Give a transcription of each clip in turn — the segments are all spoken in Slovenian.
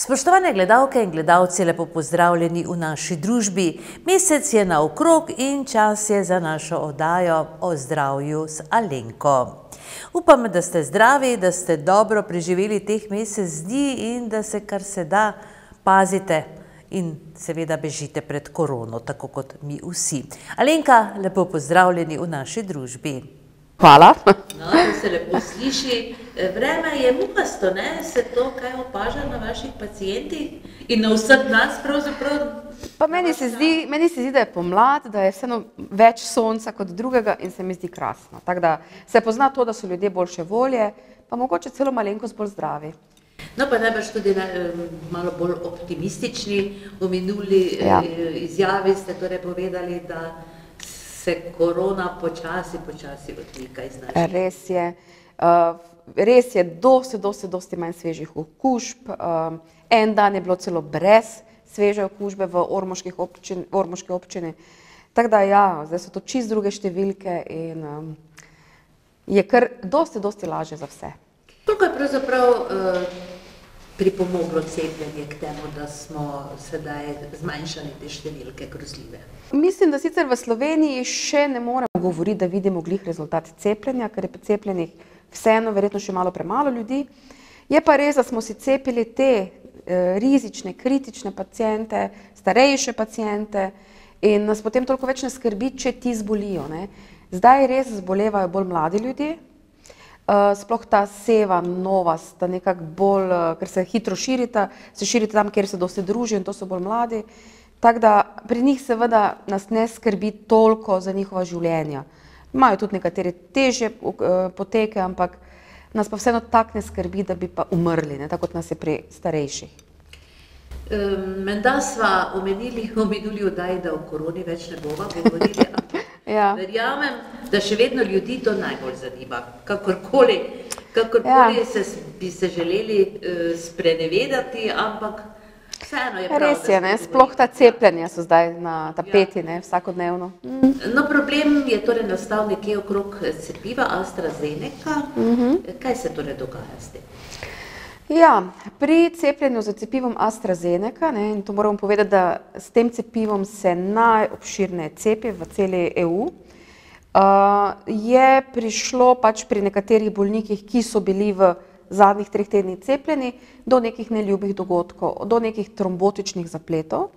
Spoštovane gledalke in gledalci, lepo pozdravljeni v naši družbi. Mesec je naokrog in čas je za našo oddajo o zdravju z Alenko. Upam, da ste zdravi, da ste dobro preživeli teh mesec dni in da se kar se da pazite in seveda bežite pred korono, tako kot mi vsi. Alenka, lepo pozdravljeni v naši družbi. Hvala. No, to se lepo sliši. Vreme je muhasto, ne? Se to kaj opaža na vaših pacientih in na vseh nas pravzaprav? Pa meni se zdi, da je pomlad, da je vseeno več sonca kot drugega in se mi zdi krasno. Tako da se pozna to, da so ljudje boljše volje, pa mogoče celo malenkost bolj zdravi. No, pa najbrž tudi malo bolj optimistični. V minuli izjavi ste torej povedali, da se korona počasi odmika iz naših. Res je. Res je dosti manj svežih okužb. En dan je bilo celo brez sveže okužbe v ormoški občini. Tako da ja, zdaj so to čisto druge številke in je kar dosti lažje za vse. Koliko je pravzaprav pripomoglo cepljenje k temu, da smo sedaj zmanjšali te številke grozljive? Mislim, da sicer v Sloveniji še ne moremo govoriti, da vidimo glih rezultat cepljenja, ker je pri cepljenih vseeno verjetno še malo premalo ljudi. Je pa res, da smo si cepili te rizične, kritične paciente, starejše paciente in nas potem toliko več ne skrbi, če ti zbolijo, ne. Zdaj res zbolevajo bolj mladi ljudje, sploh ta seva nova sta nekako bolj, ker se hitro širita, se širita tam, kjer se dosti družijo in to so bolj mladi. Tako da pri njih seveda nas ne skrbi toliko za njihova življenja. Imajo tudi nekateri težje poteke, ampak nas pa vseeno tako ne skrbi, da bi pa umrli, ne, tako kot nas je pri starejših. Menda sva omenili v minuli oddaji, da o koroni več ne bova govorili, ampak verjamem, da še vedno ljudi to najbolj zanima. Kakorkoli bi se želeli sprenevedati, ampak vseeno je prav. Res je, ne, sploh ta cepljenja so zdaj na tapeti, ne, vsakodnevno. No, problem je torej nastal nekje okrog cepiva AstraZeneca. Kaj se torej dogaja s tem? Ja, pri cepljenju z cepivom AstraZeneca, ne, in to moramo povedati, da s tem cepivom se najobširneje cepi v celi EU, je prišlo pač pri nekaterih bolnikih, ki so bili v zadnjih 3 tednih cepljeni, do nekih neljubih dogodkov, do nekih trombotičnih zapletov.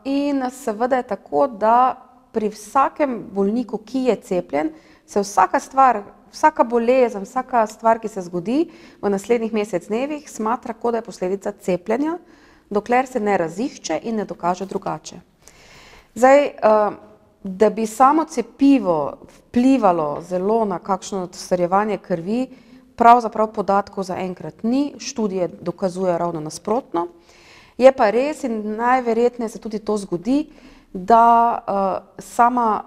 In seveda je tako, da pri vsakem bolniku, ki je cepljen, se vsaka bolezen, vsaka stvar, ki se zgodi v naslednjih mesec dnevih, smatra, kot da je posledica cepljenja, dokler se ne razišče in ne dokaže drugače. Zdaj, da bi samo cepivo vplivalo zelo na kakšno starjevanje krvi, pravzaprav podatkov zaenkrat ni, študije dokazujejo ravno nasprotno. Je pa res in najverjetneje se tudi to zgodi, da sama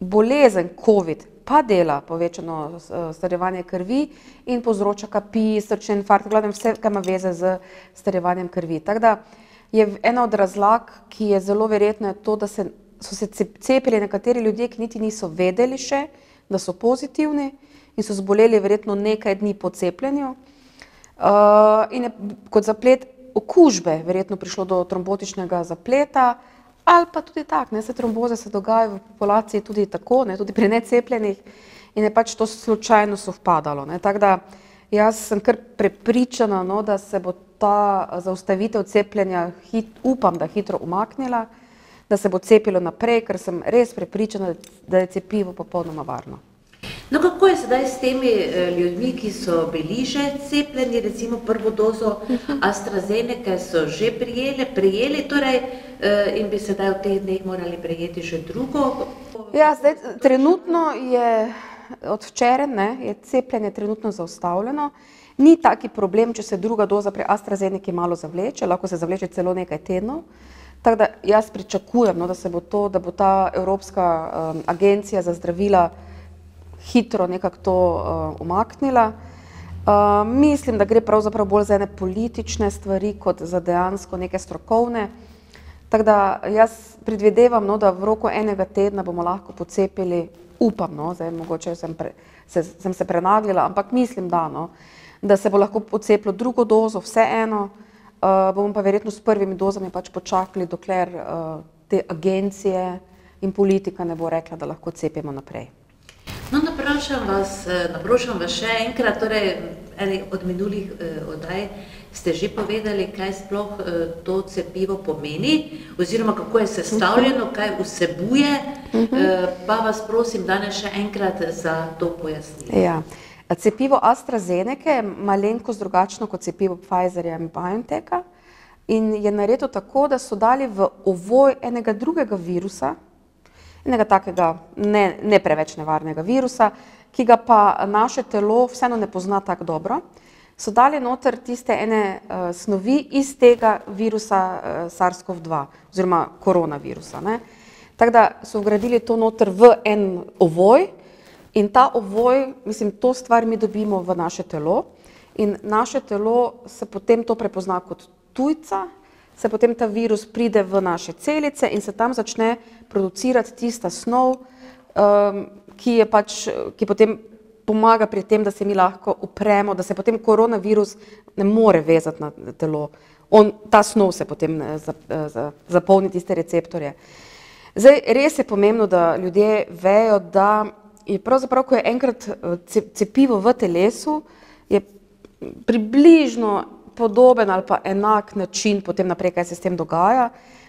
bolezen COVID pa dela povečano starjevanje krvi in povzroča kapi, srčni infarkt, glavnem vse, kar ima veze z starjevanjem krvi. Tako da je ena od razlag, ki je zelo verjetna, to, da so se cepili nekateri ljudje, ki niti niso vedeli še, da so pozitivni in so zboleli verjetno nekaj dni po cepljenju. In je kot zaplet okužbe verjetno prišlo do trombotičnega zapleta, ali pa tudi tako, ne, se tromboze se dogajajo v populaciji tudi tako, ne, tudi pri necepljenih in je pač to slučajno sovpadalo, ne, tako da jaz sem kar prepričana, no, da se bo ta zaustavitev cepljenja, upam, da hitro umaknila, da se bo cepilo naprej, ker sem res prepričana, da je cepivo popolnoma varno. No, kako je sedaj s temi ljudmi, ki so bili že cepljeni, recimo prvo dozo AstraZeneca so že prijeli, torej in bi sedaj v teh dneh morali prejeti še drugo? Ja, zdaj trenutno je od včeraj, ne, je cepljenje trenutno zaustavljeno. Ni taki problem, če se druga doza pri AstraZeneca malo zavleče, lahko se zavleče celo nekaj tednov. Tako da jaz pričakujem, no, da bo ta Evropska agencija za zdravila hitro nekako to umaknila. Mislim, da gre pravzaprav bolj za ene politične stvari, kot za dejansko neke strokovne. Tako da jaz predvidevam, no, da v roku enega tedna bomo lahko pocepili, upam, no, zdaj mogoče sem se prenaglila, ampak mislim, da, no, da se bo lahko pocepilo drugo dozo, vseeno. Bomo pa verjetno s prvimi dozami pač počakali, dokler te agencije in politika ne bo rekla, da lahko cepimo naprej. No, naprošam vas še enkrat, torej eni od minulih oddaj ste že povedali, kaj sploh to cepivo pomeni, oziroma kako je sestavljeno, kaj vsebuje, pa vas prosim danes še enkrat za to pojasnilo. Ja. Cepivo AstraZeneca je malenkost drugačno kot cepivo Pfizerja in BioNTecha in je narejeno tako, da so dali v ovoj enega drugega virusa, enega takega ne preveč nevarnega virusa, ki ga pa naše telo vseeno ne pozna tako dobro. So dali noter tiste ene snovi iz tega virusa SARS-CoV-2 oziroma koronavirusa. Tako da so vgradili to noter v en ovoj in ta ovoj, mislim, to stvar mi dobimo v naše telo in naše telo se potem to prepozna kot tujca, se potem ta virus pride v naše celice in se tam začne producirati tista snov, ki potem pomaga pri tem, da se mi lahko upremo, da se potem koronavirus ne more vezati na telo. Ta snov se potem zapolni tiste receptorje. Zdaj, res je pomembno, da ljudje vejo, da je pravzaprav, ko je enkrat cepivo v telesu, je približno podoben ali pa enak način potem naprej, kaj se s tem dogaja.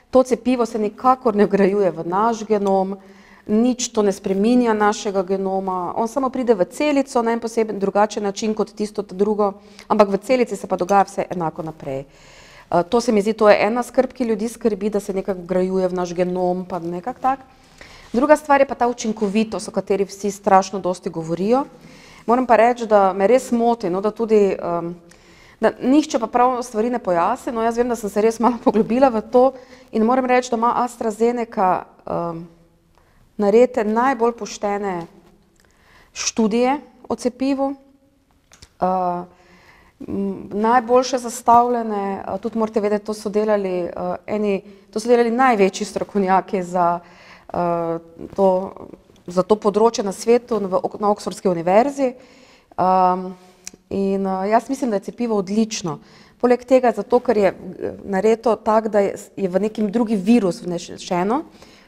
To cepivo se nikakor ne vgrajuje v naš genom, nič to ne spreminja našega genoma, on samo pride v celico na en poseben drugačen način kot tisto drugo, ampak v celici se pa dogaja vse enako naprej. To se mi zdi, to je ena skrb, ki ljudi skrbi, da se nekako vgrajuje v naš genom, pa nekako tak. Druga stvar je pa ta učinkovitost, o kateri vsi strašno dosti govorijo. Moram pa reči, da me res moti, da tudi da nihče pa prav stvari ne pojasni. Jaz vem, da sem se res malo poglobila v to in moram reči, da ima AstraZeneca narejene najbolj poštene študije o cepivu, najboljše zastavljene, tudi morate vedeti, to so delali največji strokovnjaki za to področje na svetu, na Oxfordski univerzi. In jaz mislim, da je cepivo odlično. Poleg tega, zato ker je narejeno tako, da je v nekim drugi virus vnešeno,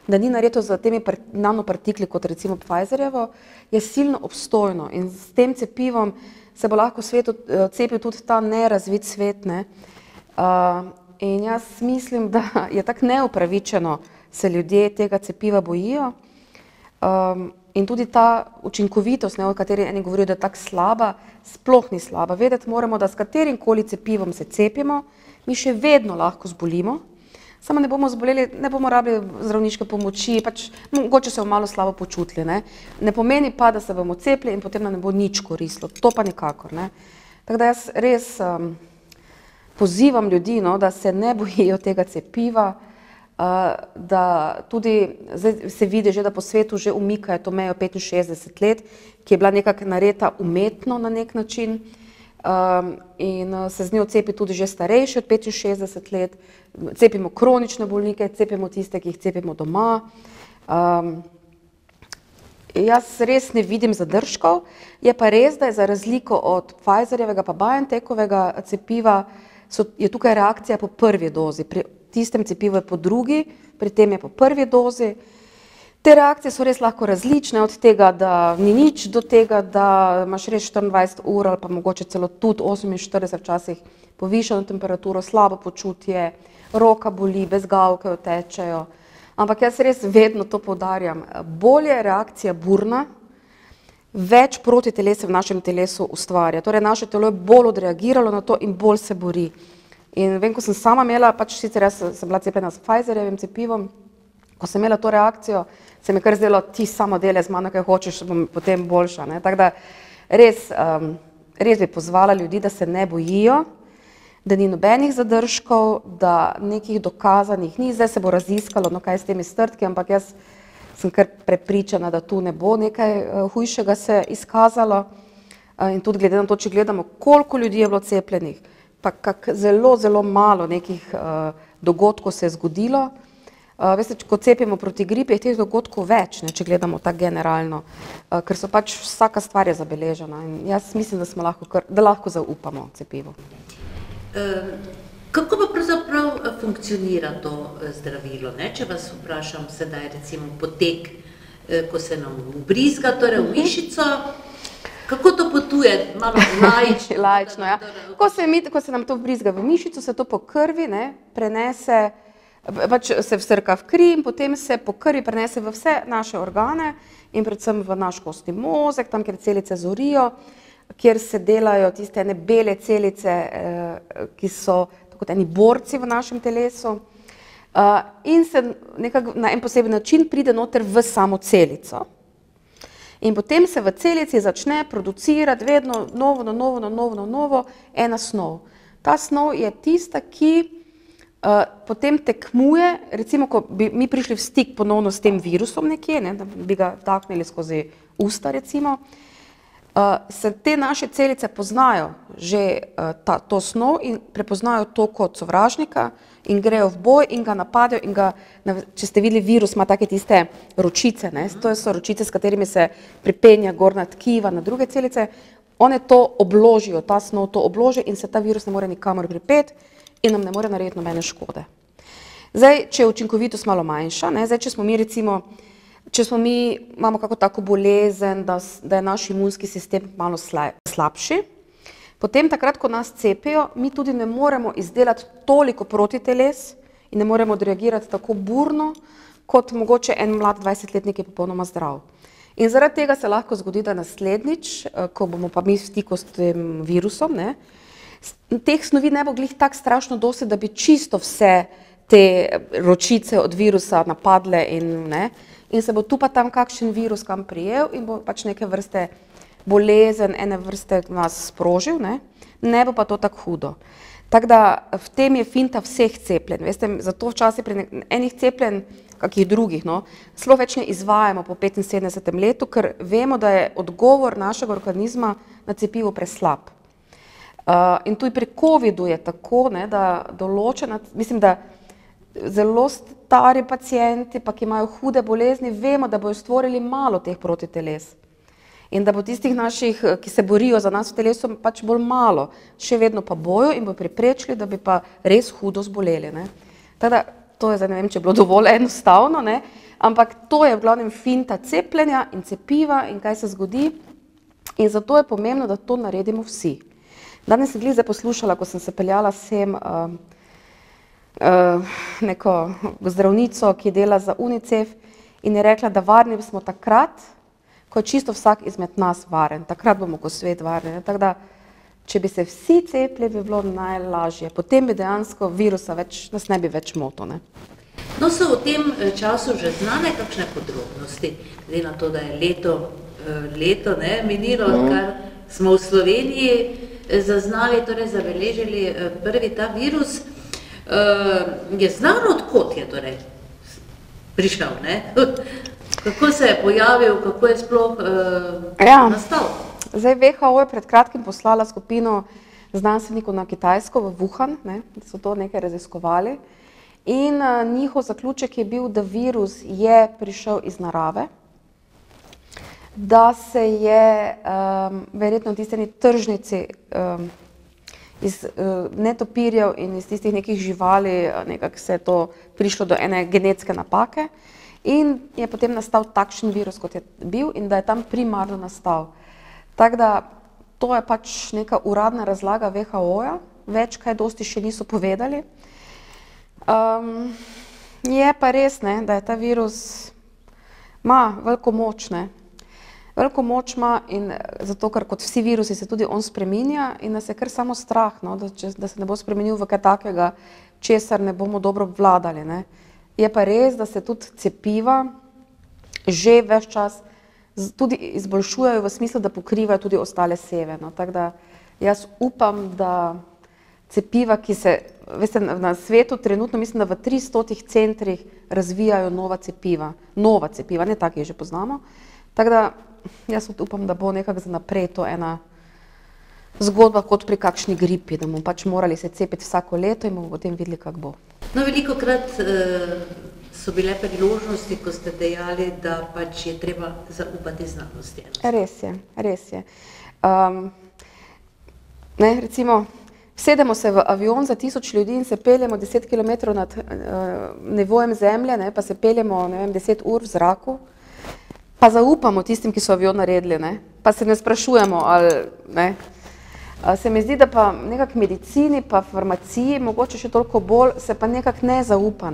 da ni narejeno z temi nanopartikli, kot recimo Pfizerjevo, je silno obstojno in s tem cepivom se bo lahko v svetu cepil tudi ta nerazvit svet. In jaz mislim, da je tako neupravičeno se ljudje tega cepiva bojijo. In tudi ta učinkovitost, o kateri eni govorijo, da je tako slaba, sploh ni slaba. Vedeti moramo, da s katerim koli cepivom se cepimo, mi še vedno lahko zbolimo, samo ne bomo zboleli, ne bomo rabili zdravniške pomoči, pač mogoče se bomo malo slabo počutili. Ne pomeni pa, da se bomo cepili in potem nam ne bo nič koristilo, to pa nikakor. Tako da jaz res pozivam ljudi, da se ne bojijo tega cepiva, da tudi, zdaj se vidi že, da po svetu že umikajo to mejo 65 let, ki je bila nekako narejena umetno na nek način in se z njo cepi tudi že starejši od 65 let, cepimo kronične bolnike, cepimo tiste, ki jih cepimo doma. Jaz res ne vidim zadržkov, je pa res, da je za razliko od Pfizerjevega pa BioNTechovega cepiva, je tukaj reakcija po prvi dozi. Pri tistem cepivu je po drugi, pri tem je po prvi dozi. Te reakcije so res lahko različne, od tega, da ni nič, do tega, da imaš res 24 ur ali pa mogoče celo tudi 48 včasih povišano temperaturo, slabo počutje, roka boli, bezgavke tečejo. Ampak jaz res vedno to poudarjam, bolje je reakcija burna, več protiteles v našem telesu ustvarja. Torej naše telo je bolj odreagiralo na to in bolj se bori. In vem, ko sem sama imela, pač sicer jaz sem bila cepljena s Pfizerjevim cepivom, ko sem imela to reakcijo, se mi kar zdelo, ti samo delaj z mano, kaj hočeš, bom potem boljša. Tako da res bi pozvala ljudi, da se ne bojijo, da ni nobenih zadržkov, da nekih dokazanih ni, zdaj se bo raziskalo, kaj s temi strtki, ampak jaz sem kar prepričana, da tu ne bo nekaj hujšega se izkazalo. In tudi glede na to, če gledamo, koliko ljudi je bilo cepljenih, pa zelo, zelo malo nekih dogodkov se je zgodilo. Veste, ko cepimo proti gripi, je teh dogodkov več, ne, če gledamo tako generalno, ker so pač vsaka stvar je zabeležena in jaz mislim, da lahko zaupamo cepivu. Kako pa pravzaprav funkcionira to zdravilo, ne? Če vas vprašam sedaj recimo potek, ko se nam vbrizga, torej v mišico, kako to potuje, malo laično? Laično, ja. Ko se nam to vbrizga v mišico, se to po krvi, ne, prenese, pač se vsrka v kri in potem se po krvi prenese v vse naše organe in predvsem v naš kostni mozek, tam, kjer celice zorijo, kjer se delajo tiste ene bele celice, ki so kot eni borci v našem telesu, in se nekako na en poseben način pride noter v samo celico. In potem se v celici začne producirati vedno novo ena snov. Ta snov je tista, ki potem tekmuje, recimo, ko bi mi prišli v stik ponovno s tem virusom nekje, ne, da bi ga taknili skozi usta, recimo, se te naše celice poznajo že to snov in prepoznajo to kot sovražnika in grejo v boj in ga napadajo in ga, če ste videli, virus ima take tiste ročice, ne, to so ročice, s katerimi se pripenja gor na tkiva, na druge celice, one to obložijo, ta snov to obloži in se ta virus ne more nikamor pripeti in nam ne more narediti nobene škode. Zdaj, če je učinkovitost malo manjša, ne, zdaj, če imamo kako tako bolezen, da je naš imunski sistem malo slabši, potem takrat, ko nas cepijo, mi tudi ne moremo izdelati toliko protiteles in ne moremo odreagirati tako burno, kot mogoče en mlad 20-letnik je popolnoma zdrav. In zaradi tega se lahko zgodi, da naslednjič, ko bomo pa mi v stiku s tem virusom, ne, teh snovi ne bo glih tako strašno dosti, da bi čisto vse te ročice od virusa napadle in se bo tu pa tam kakšen virus kam prijel in bo pač neke vrste bolezen, ene vrste nas sprožil, ne bo pa to tako hudo. Tako da v tem je finta vseh cepljenj. Veste, zato včasih pri enih cepljenj, kakih drugih, sploh več ne izvajamo po 75. letu, ker vemo, da je odgovor našega organizma na cepivo preslab. In tudi pri covidu je tako, ne, da določena, mislim, da zelo stari pacienti, pa ki imajo hude bolezni, vemo, da bojo stvorili malo teh protiteles. In da bo tistih naših, ki se borijo za nas v telesu, pač bolj malo, še vedno pa bojo in bojo preprečili, da bi pa res hudo zboleli. Ne. Tako da, to je, zdaj ne vem, če je bilo dovolj enostavno, ne, ampak to je v glavnem finta cepljenja in cepiva in kaj se zgodi. In zato je pomembno, da to naredimo vsi. Danes sem zdaj poslušala, ko sem se peljala sem neko zdravnico, ki dela za UNICEF in je rekla, da varni smo takrat, ko je čisto vsak izmed nas varen. Takrat bomo kot svet varni. Tako da, če bi se vsi cepili, bi bilo najlažje. Potem bi dejansko virusa nas ne bi več motil. No, so v tem času že znane kakšne podrobnosti, glede na to, da je leto minilo, odkar smo v Sloveniji zaznali, torej zabeležili prvi ta virus. Je znano, odkot je torej prišel, ne? Kako se je pojavil, kako je sploh nastal? Zdaj, WHO je pred kratkim poslala skupino znanstvenikov na Kitajsko v Wuhan, da so to nekaj raziskovali. In njihov zaključek je bil, da virus je prišel iz narave, da se je verjetno v tisteni tržnici iz netopirjev in iz tistih nekih živali, nekako se je to prišlo do ene genetske napake in je potem nastal takšen virus, kot je bil in da je tam primarno nastal. Tako da to je pač neka uradna razlaga WHO-ja, več kaj dosti še niso povedali. Je pa res, da je ta virus ima veliko moč, veliko moč ima in zato, ker kot vsi virusi se tudi on spreminja in nas je kar samo strah, da se ne bo spremenil v kaj takega, česar ne bomo dobro obvladali. Je pa res, da se tudi cepiva že ves čas tudi izboljšujejo v smislu, da pokrivajo tudi ostale seve. Tako da jaz upam, da cepiva, ki se, veste, na svetu trenutno mislim, da v 300 centrih razvijajo nova cepiva, ne take, ki že poznamo. Tako da jaz upam, da bo nekako za naprej to ena zgodba kot pri kakšni gripi, da bomo pač morali se cepiti vsako leto in bomo potem videli, kako bo. No, velikokrat so bile priložnosti, ko ste dejali, da pač je treba zaupati znanosti. Res je, res je. Recimo, sedemo se v avion za 1000 ljudi in se peljemo 10 km nad nivojem zemlje, pa se peljemo, 10 ur v zraku, pa zaupamo tistim, ki so avion naredili, pa se ne sprašujemo, ali, se mi zdi, da pa nekak medicini pa farmaciji, mogoče še toliko bolj, se pa nekak ne zaupa,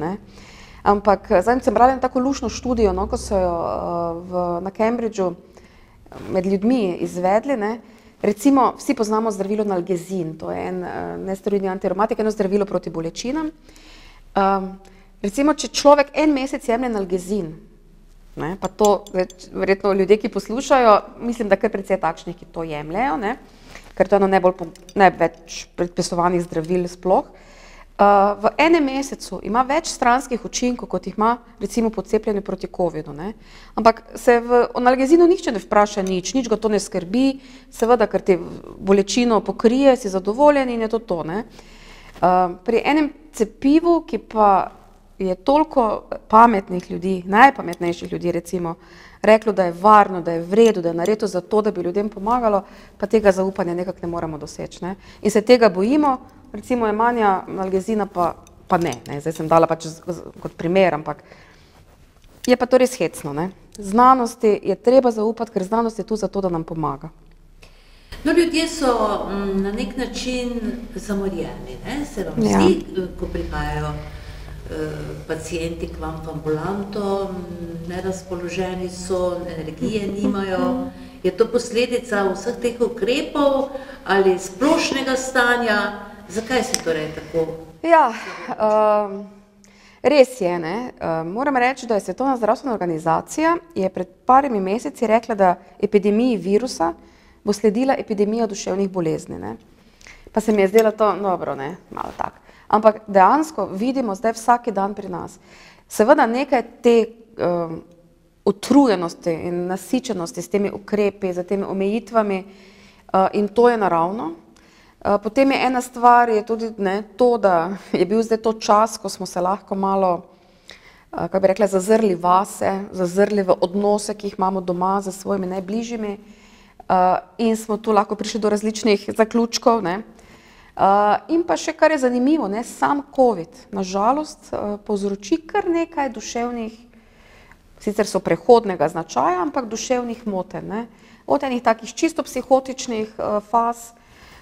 Ampak zadnjič sem brala tako lušno študijo, ko so jo na Cambridgeu med ljudmi izvedli, Recimo, vsi poznamo zdravilo nalgezin, to je en nesteroidni antireumatik, eno zdravilo proti bolečinam. Recimo, če človek en mesec jemlje nalgezin, pa to verjetno ljudje, ki poslušajo, mislim, da kar precej takšnih, ki to jemljejo, ker to je eno največ predpisovanih zdravil sploh. V enem mesecu ima več stranskih učinkov, kot jih ima recimo po cepljenju proti covidu. Ampak se o nalgezinu nihče ne vpraša nič ga to ne skrbi, seveda, ker te bolečino pokrije, si zadovoljen in je to to. Pri enem cepivu, ki pa je toliko pametnih ljudi, najpametnejših ljudi recimo, reklo, da je varno, da je v redu, da je naredilo za to, da bi ljudem pomagalo, pa tega zaupanja nekako ne moremo doseči. In se tega bojimo, recimo jemanja nalgezina pa ne. Zdaj sem dala pač kot primer, ampak je pa to res hecno. Znanosti je treba zaupati, ker znanost je tu zato, da nam pomaga. No, ljudje so na nek način zamorjeni, se vam zdi, ko prihajajo pacienti k vam v ambulanto, nerazpoloženi so, energije nimajo. Je to posledica vseh teh ukrepov ali splošnega stanja? Zakaj se torej tako? Ja, res je, Moram reči, da je Svetovna zdravstvena organizacija je pred parimi meseci rekla, da epidemiji virusa bo sledila epidemija duševnih bolezni. Pa se mi je zdelo to dobro, malo tako. Ampak dejansko vidimo zdaj vsaki dan pri nas. Seveda nekaj te utrujenosti in nasičenosti s temi ukrepi, z temi omejitvami in to je naravno. Potem je ena stvar, je tudi to, da je bil zdaj to čas, ko smo se lahko malo, kako bi rekla, zazrli vase, zazrli v odnose, ki jih imamo doma z svojimi najbližjimi in smo tu lahko prišli do različnih zaključkov. In pa še, kar je zanimivo, sam COVID, nažalost, povzroči kar nekaj duševnih, sicer so prehodnega značaja, ampak duševnih motenj. Od enih takih čisto psihotičnih faz,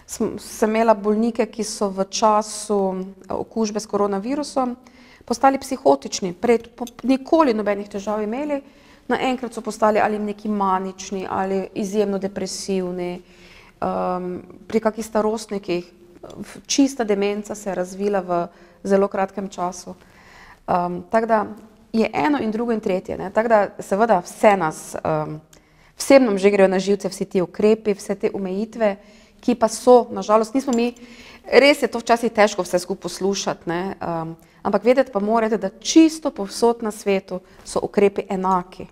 sem imela bolnike, ki so v času okužbe s koronavirusom postali psihotični, nikoli nobenih težav imeli, naenkrat so postali ali neki manični, ali izjemno depresivni, pri kakih starostnikih, čista demenca se je razvila v zelo kratkem času. Tako da je eno in drugo in tretje. Tako da seveda vsem nam že grejo na živce vsi ti ukrepi, vse te omejitve, ki pa so, nažalost, nismo mi, res je to včasih težko vse skupaj poslušati, ampak vedeti pa morate, da čisto povsod na svetu so ukrepi enaki.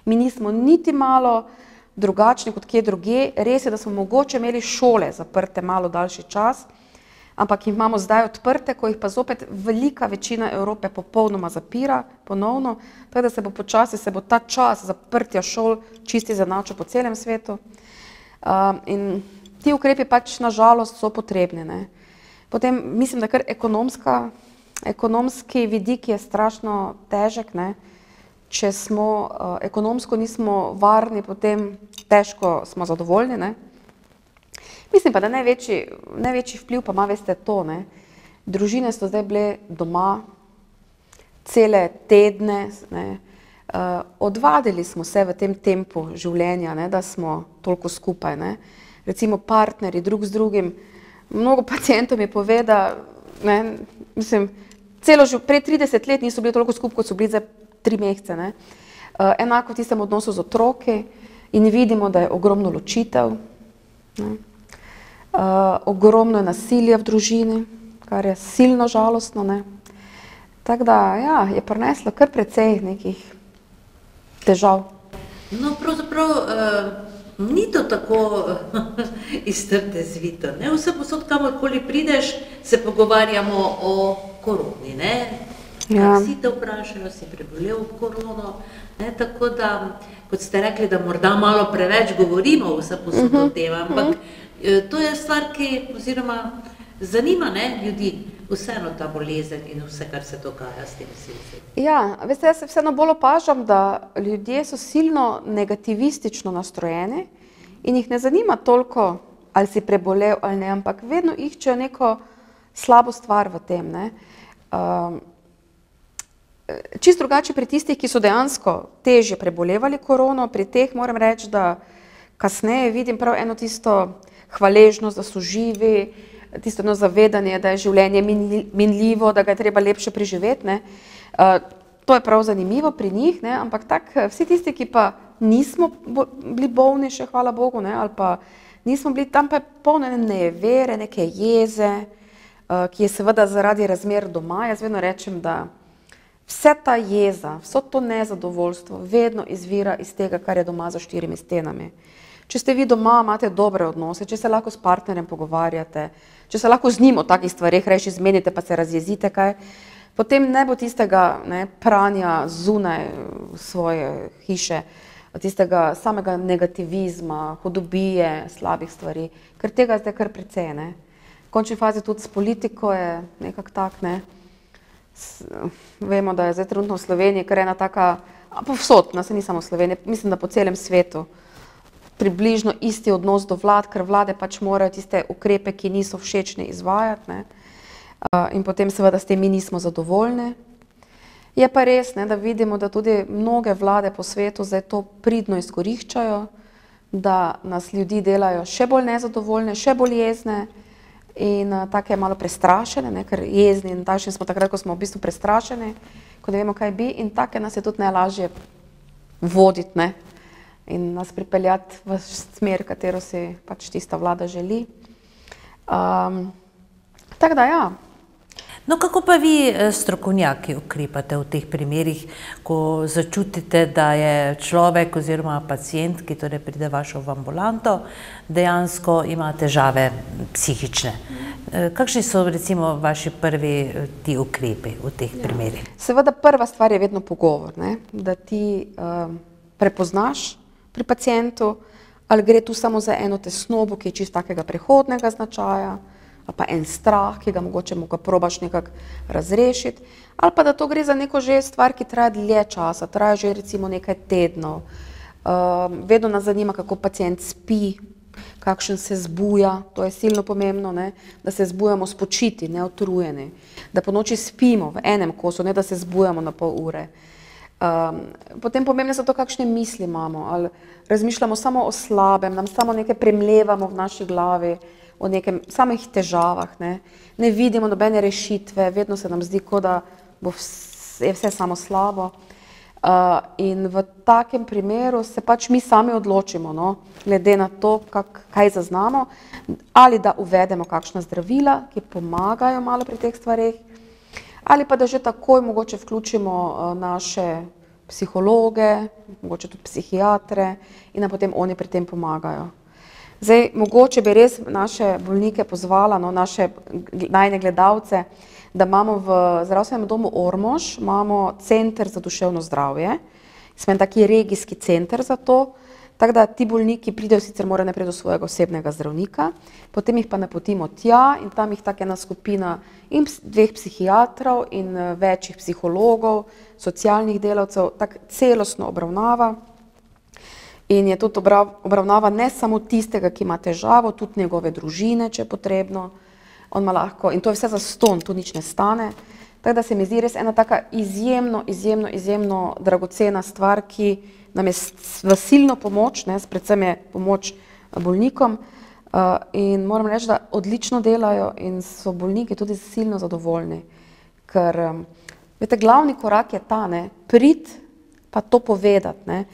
Mi nismo niti malo drugačni kot kje drugje, res je, da smo mogoče imeli šole zaprte malo daljši čas, ampak jih imamo zdaj odprte, ko jih pa zopet velika večina Evrope popolnoma zapira, ponovno, tako da se bo počasi, se bo ta čas zaprtja šol čisti zanačil po celem svetu. In ti ukrepi pač nažalost so potrebni. Potem mislim, da kar ekonomski vidik je strašno težek, če smo ekonomsko nismo varni, potem težko smo zadovoljni. Mislim pa, da največji vpliv pa ima, veste, to. Družine so zdaj bile doma cele tedne, odvadili smo se v tem tempu življenja, da smo toliko skupaj. Recimo partnerji drug z drugim. Mnogo pacientov mi pove, da pred 30 let niso bili toliko skupaj, kot so bili zdaj 3 mesece. Enako v tistem odnosu z otroki in vidimo, da je ogromno ločitev, ogromno nasilja v družini, kar je silno žalostno. Tako da ja, je prineslo kar precej nekih težav. No, pravzaprav ni to tako iz trte zvito. Vse posod, kamorkoli prideš, se pogovarjamo o koroni. Vsi te vprašajo, si prebolel korono, tako da, kot ste rekli, da morda malo preveč govorimo vsepovsod o tem, ampak to je stvar, ki oziroma zanima ljudi, vseeno ta bolezen in vse, kar se dogaja s tem vsem. Ja, veste, jaz se vseeno bolj opažam, da ljudje so silno negativistično nastrojeni in jih ne zanima toliko, ali si prebolel ali ne, ampak vedno iščejo neko slabo stvar v tem. Čisto drugače pri tistih, ki so dejansko težje prebolevali korono, pri teh moram reči, da kasneje vidim prav eno tisto hvaležnost, da so živi, tisto eno zavedanje, da je življenje minljivo, da ga je treba lepše preživeti. To je prav zanimivo pri njih, ampak vsi tisti, ki pa nismo bili bolni, še hvala Bogu, ali pa nismo bili tam, pa je polno nevere, neke jeze, ki je seveda zaradi razmer doma. Jaz vedno rečem, da vse ta jeza, vso to nezadovoljstvo vedno izvira iz tega, kar je doma za 4 stenami. Če ste vi doma, imate dobre odnose, če se lahko s partnerjem pogovarjate, če se lahko z njim o takih stvareh reči zmenite, pa se razjezite kaj, potem ne bo tistega pranja zunaj svoje hiše, tistega samega negativizma, hudobije, slabih stvari, ker tega zdaj kar precej. V končni fazi tudi s politiko je nekako tak, Vemo, da je zdaj trenutno v Sloveniji kar ena taka, povsod, se ni samo v Sloveniji, mislim, da po celem svetu, približno isti odnos do vlad, ker vlade pač morajo tiste ukrepe, ki niso všečni, izvajati. In potem seveda s tem mi nismo zadovoljni. Je pa res, da vidimo, da tudi mnoge vlade po svetu zdaj to pridno izkoriščajo, da nas ljudi delajo še bolj nezadovoljne, še bolj jezne in take malo prestrašene, ker jezni in takšni smo takrat, ko smo v bistvu prestrašeni, ko ne vemo, kaj bi, in take nas je tudi najlažje voditi, in nas pripeljati v smer, katero si pač tista vlada želi. Tako da, ja. No, kako pa vi, strokovnjaki, ukrepate v teh primerih, ko začutite, da je človek oziroma pacient, ki torej pride v vašo ambulanto, dejansko ima težave psihične? Kakšni so recimo vaši prvi ti ukrepi v teh primerih? Seveda prva stvar je vedno pogovor, da ti prepoznaš pri pacientu, ali gre tu samo za eno tesnobo, ki je čisto takega prehodnega značaja, ali pa en strah, ki ga mogoče probaš nekako razrešiti, ali pa da to gre za neko že stvar, ki traja dlje časa, traja že recimo nekaj tednov. Vedno nas zanima, kako pacient spi, kakšen se zbuja, to je silno pomembno, da se zbujamo spočiti, neutrujeni, da po noči spimo v enem kosu, ne da se zbujamo na pol ure. Potem pomembno so to, kakšne misli imamo, ali razmišljamo samo o slabem, nam samo nekaj premlevamo v naši glavi, o nekem samih težavah, ne vidimo nobene rešitve, vedno se nam zdi, kot da je vse samo slabo. In v takem primeru se pač mi sami odločimo, glede na to, kaj zaznamo, ali da uvedemo kakšna zdravila, ki pomagajo malo pri teh stvareh, ali pa da že takoj mogoče vključimo naše psihologe, mogoče tudi psihiatre in da potem oni pri tem pomagajo. Zdaj, mogoče bi res naše bolnike pozvala, naše najine gledalce, da imamo v zdravstvenem domu Ormož, imamo center za duševno zdravje, smo en taki regijski center za to, tako da ti bolniki pridejo, sicer morajo najprej do svojega osebnega zdravnika, potem jih pa napotimo tja in tam jih tako ena skupina in 2 psihiatrov in večjih psihologov, socialnih delavcev, tako celostno obravnava. In je tudi obravnava ne samo tistega, ki ima težavo, tudi njegove družine, če je potrebno. On ima lahko, in to je vse zastonj, tu nič ne stane. Tako da se mi zdi res ena taka izjemno dragocena stvar, ki nam je v silno pomoč, predvsem je pomoč bolnikom. In moram reči, da odlično delajo in so bolniki tudi silno zadovoljni. Ker, veste, glavni korak je ta, priti pa to povedati.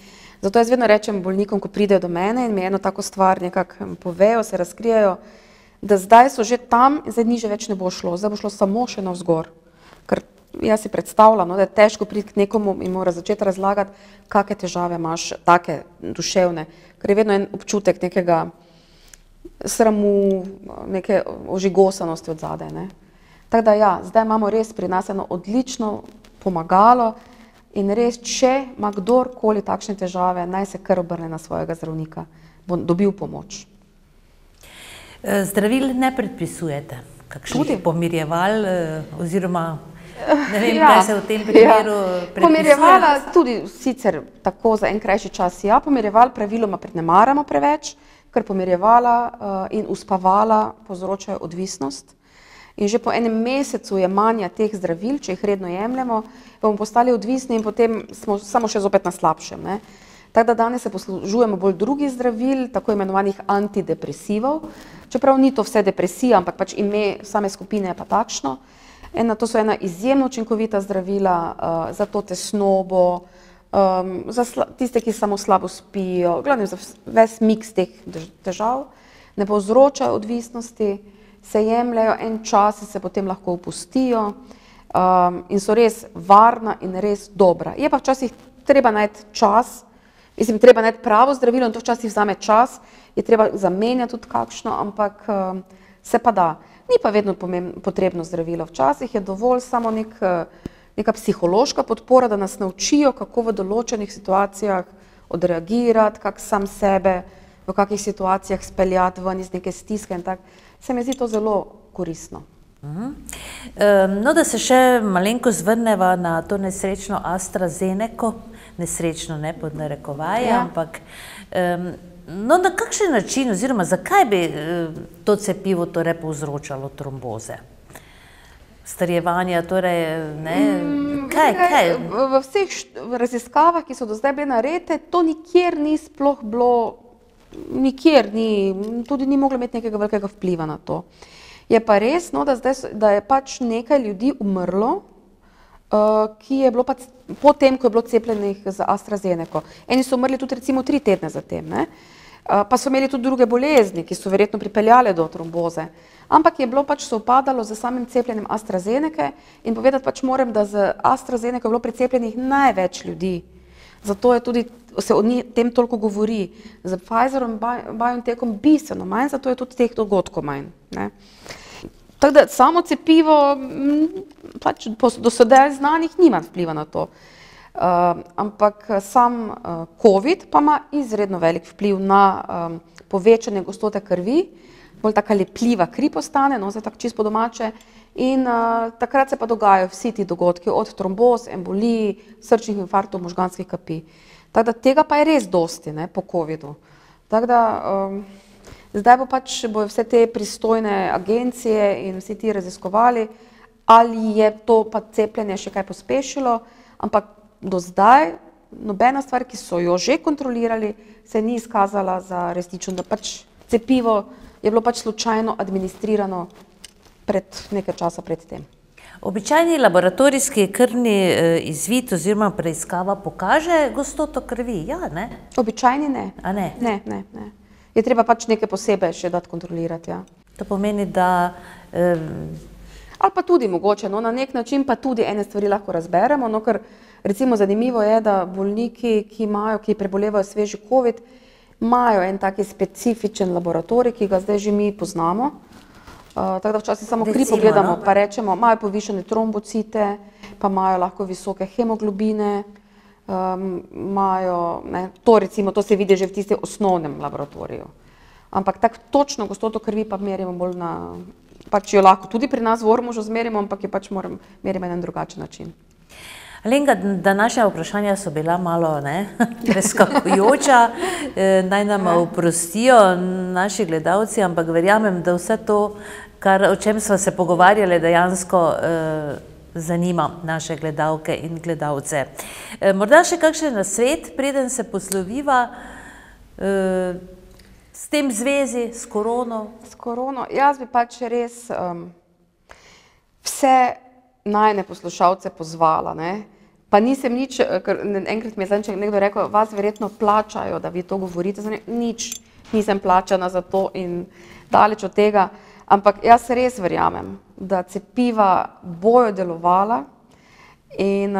Zato jaz vedno rečem bolnikom, ko pridejo do mene in mi eno tako stvar nekako povejo, se razkrijajo, da zdaj so že tam in zdaj niže več ne bo šlo, zdaj bo šlo samo še navzgor. Ker jaz si predstavljam, da je težko priti k nekomu in mora začeti razlagati, kakšne težave imaš, take duševne, ker je vedno en občutek nekega sramu, neke ožigosanosti od zadaj. Tako da ja, zdaj imamo res pri nas eno odlično pomagalo in res, če ima kdorkoli takšne težave, naj se kar obrne na svojega zdravnika, bo dobil pomoč. Zdravil ne predpisujete? Kakšnih pomirjeval oziroma ne vem, kaj se v tem primeru predpisuje? Pomirjevala tudi sicer tako za en krajši čas, ja, pomirjeval praviloma ne maramo preveč, ker pomirjevala in uspavala povzročajo odvisnost. In že po enem mesecu jemanja teh zdravil, če jih redno jemljemo, bomo postali odvisni in potem smo samo še zopet na slabšem, ne. Tako da danes se poslužujemo bolj drugih zdravil, tako imenovanih antidepresivov, čeprav ni to vse depresija, ampak pač ime same skupine je pa takšno. To so ena izjemno učinkovita zdravila za to tesnobo, za tiste, ki samo slabo spijo, glavno za ves miks teh težav, ne povzročajo odvisnosti, se jemljajo en čas in se potem lahko opustijo in so res varna in res dobra. Je pa včasih treba najti čas, treba najti pravo zdravilo in to včasih vzame čas, je treba zamenjati tudi kakšno, ampak se pa da. Ni pa vedno potrebno zdravilo, včasih je dovolj samo neka psihološka podpora, da nas naučijo, kako v določenih situacijah odreagirati, kako sam sebe v kakih situacijah speljati ven iz neke stiske in tako. Se mi zdi to zelo koristno. No, da se še malenko zvrneva na to nesrečno AstraZeneco, nesrečno ne pod narekovaje, ampak no, na kakšen način oziroma zakaj bi to cepivo torej povzročalo tromboze? Starjevanja, torej, ne, kaj? V vseh raziskavah, ki so do zdaj bile narejene, to nikjer ni sploh bilo, nikjer ni, tudi ni moglo imeti nekega velikega vpliva na to. Je pa res, no, da je pač nekaj ljudi umrlo, ki je bilo pač potem, ko je bilo cepljenih z AstraZeneco. Eni so umrli tudi recimo 3 tedne zatem, ne? Pa so imeli tudi druge bolezni, ki so verjetno pripeljale do tromboze. Ampak je bilo pač sovpadalo z samim cepljenjem AstraZenece in povedati pač moram, da z AstraZeneco je bilo precepljenih največ ljudi. Zato je tudi, se o tem toliko govori. Z Pfizerom in BioNTechom bistveno manj, zato je tudi teh dogodkov manj, ne. Tako da samo cepivo, pač do sedaj znanih nima vpliva na to. Ampak sam COVID pa ima izredno velik vpliv na povečanje gostote krvi, bolj taka lepljiva kri postane, no, zdaj tako čisto po domače, in takrat se pa dogajajo vsi ti dogodki, od tromboz, embolij, srčnih infarktov, možganskih kapi. Tako da tega pa je res dosti, ne, po covidu. Tako da zdaj bojo vse te pristojne agencije in vsi ti raziskovali, ali je to pa cepljenje še kaj pospešilo, ampak do zdaj nobena stvar, ki so jo že kontrolirali, se ni izkazala za resnično, da pač cepivo je bilo pač slučajno administrirano nekaj časa pred tem. Običajni laboratorijski krvni izvid oziroma preiskava pokaže gostoto krvi, ja, ne? Običajni ne. A ne? Ne. Je treba pač nekaj posebej še dati kontrolirati, ja. To pomeni, da ali pa tudi mogoče, no, na nek način pa tudi ene stvari lahko razberemo, no, ker recimo zanimivo je, da bolniki, ki prebolevajo sveži COVID, imajo en taki specifičen laboratorij, ki ga zdaj že mi poznamo. Tako da včasih samo kri pogledamo, pa rečemo, imajo povišane trombocite, pa imajo lahko visoke hemoglobine, imajo, ne, to se vidi že v tistem osnovnem laboratoriju. Ampak tako točno gostoto krvi pa merimo bolj na, pač jo lahko tudi pri nas v Ormožu zmerimo, ampak jo pač merimo na en drugačen način. Alenka, današnja vprašanja so bila malo preskakujoča, naj nam oprostijo naši gledalci, ampak verjamem, da vse to, o čem sva se pogovarjali, dejansko zanima naše gledalke in gledalce. Morda še kakšen nasvet, preden se posloviva s tem zvezi, s korono? S korono, jaz bi pač res vse najine poslušalce pozvala, ne. Pa nisem nič, ker enkrat mi je zadnjič nekdo rekel, vas verjetno plačajo, da vi to govorite, nič nisem plačana za to in daleč od tega, ampak jaz res verjamem, da cepiva bojo delovala in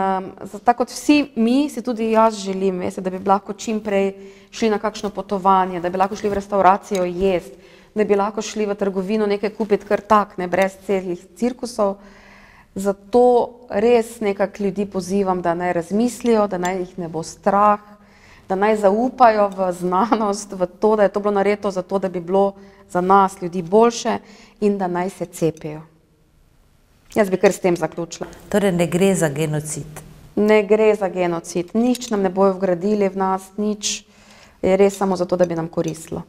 tako kot vsi mi, si tudi jaz želim, da bi lahko čim prej šli na kakšno potovanje, da bi lahko šli v restauracijo jesti, da bi lahko šli v trgovino nekaj kupiti kar tak, ne, brez celih cirkusov. Zato res nekako ljudi pozivam, da naj razmislijo, da naj jih ne bo strah, da naj zaupajo v znanost, v to, da je to bilo narejeno zato, da bi bilo za nas ljudi boljše in da naj se cepijo. Jaz bi kar s tem zaključila. Torej ne gre za genocid. Ne gre za genocid. Nič nam ne bojo vgradili v nas, nič. Je res samo zato, da bi nam koristilo.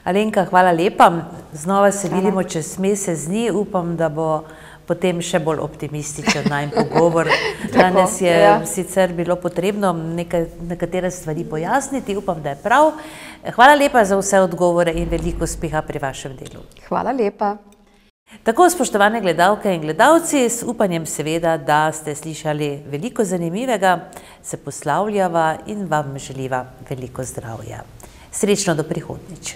Alenka, hvala lepa. Znova se vidimo čez mesec dni. Upam, da bo potem še bolj optimističen najin pogovor. Danes je sicer bilo potrebno nekatere stvari pojasniti. Upam, da je prav. Hvala lepa za vse odgovore in veliko uspeha pri vašem delu. Hvala lepa. Tako, spoštovane gledalke in gledalci, s upanjem seveda, da ste slišali veliko zanimivega, se poslavljava in vam želiva veliko zdravja. Srečno do prihodnjič.